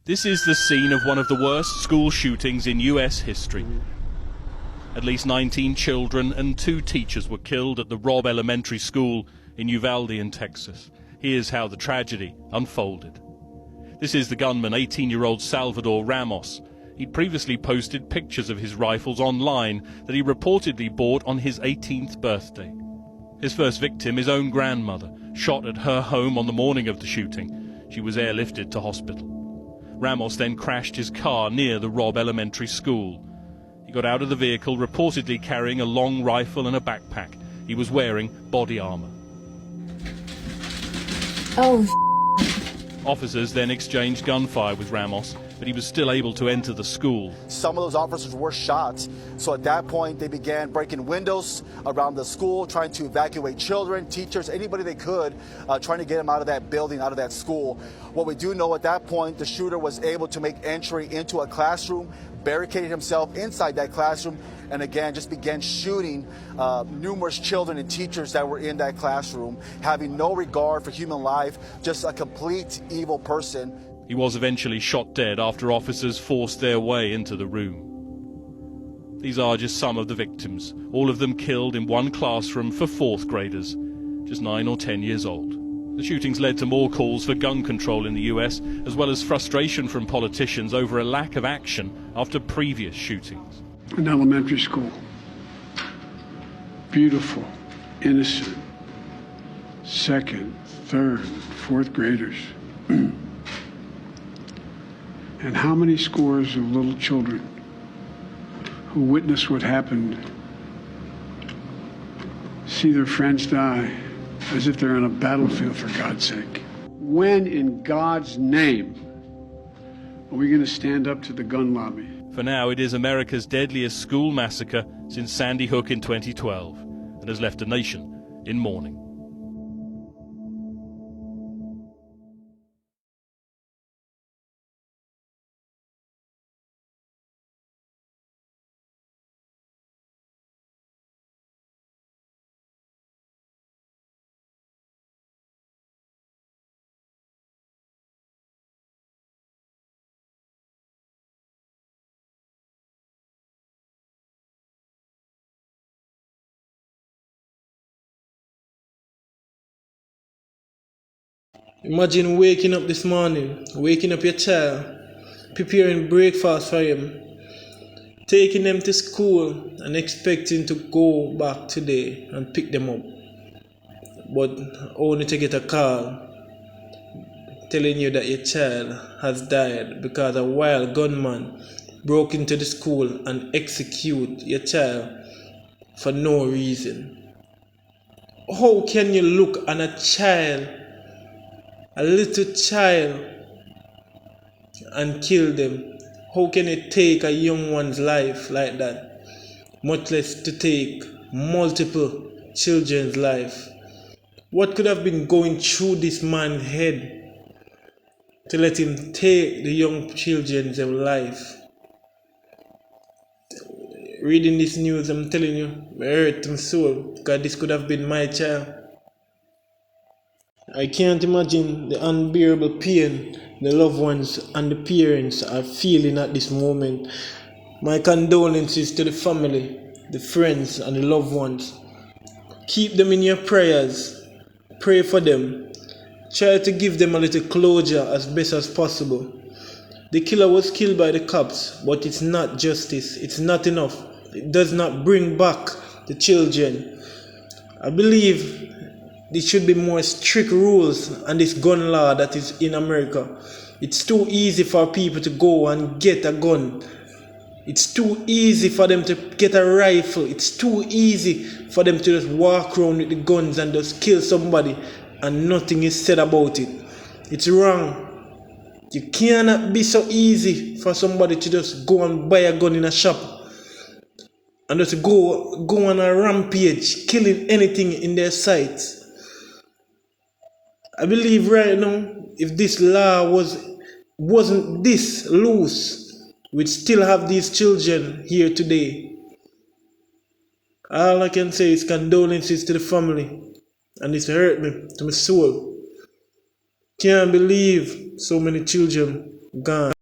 This is the scene of one of the worst school shootings in US history. At least 19 children and 2 teachers were killed at the Robb Elementary School in Uvalde in Texas. Here's how the tragedy unfolded. This is the gunman, 18-year-old Salvador Ramos. He'd previously posted pictures of his rifles online that he reportedly bought on his 18th birthday. His first victim, his own grandmother, shot at her home on the morning of the shooting. She was airlifted to hospital. Ramos then crashed his car near the Robb Elementary School. He got out of the vehicle reportedly carrying a long rifle and a backpack. He was wearing body armor. Oh, Officers then exchanged gunfire with Ramos, but he was still able to enter the school. Some of those officers were shot, so at that point they began breaking windows around the school, trying to evacuate children, teachers, anybody they could, trying to get them out of that building, out of that school. What we do know at that point, the shooter was able to make entry into a classroom, barricaded himself inside that classroom, and again just began shooting numerous children and teachers that were in that classroom, having no regard for human life, just a complete evil person. He was eventually shot dead after officers forced their way into the room. These are just some of the victims, all of them killed in one classroom for 4th graders, just 9 or 10 years old. The shootings led to more calls for gun control in the US, as well as frustration from politicians over a lack of action after previous shootings. An elementary school. Beautiful, innocent, 2nd, 3rd, 4th graders. And how many scores of little children who witness what happened see their friends die as if they're on a battlefield, for God's sake. When in God's name are we going to stand up to the gun lobby? For now, it is America's deadliest school massacre since Sandy Hook in 2012 and has left a nation in mourning. Imagine waking up this morning, waking up your child, preparing breakfast for him, taking them to school and expecting to go back today and pick them up. But only to get a call telling you that your child has died because a wild gunman broke into the school and executed your child for no reason. How can you look at a child, a little child, and kill them? How can you take a young one's life like that? Much less to take multiple children's life. What could have been going through this man's head to let him take the young children's life? Reading this news, I'm telling you, it hurt my soul, because this could have been my child. I can't imagine the unbearable pain the loved ones and the parents are feeling at this moment. My condolences to the family, the friends and the loved ones. Keep them in your prayers. Pray for them. Try to give them a little closure as best as possible. The killer was killed by the cops, but it's not justice. It's not enough. It does not bring back the children. I believe there should be more strict rules on this gun law that is in America. It's too easy for people to go and get a gun. It's too easy for them to get a rifle. It's too easy for them to just walk around with the guns and just kill somebody and nothing is said about it. It's wrong. You cannot be so easy for somebody to just go and buy a gun in a shop and just go on a rampage, killing anything in their sight. I believe right now, if this law wasn't this loose, we'd still have these children here today. All I can say is condolences to the family, and it's hurt me to my soul. Can't believe so many children gone.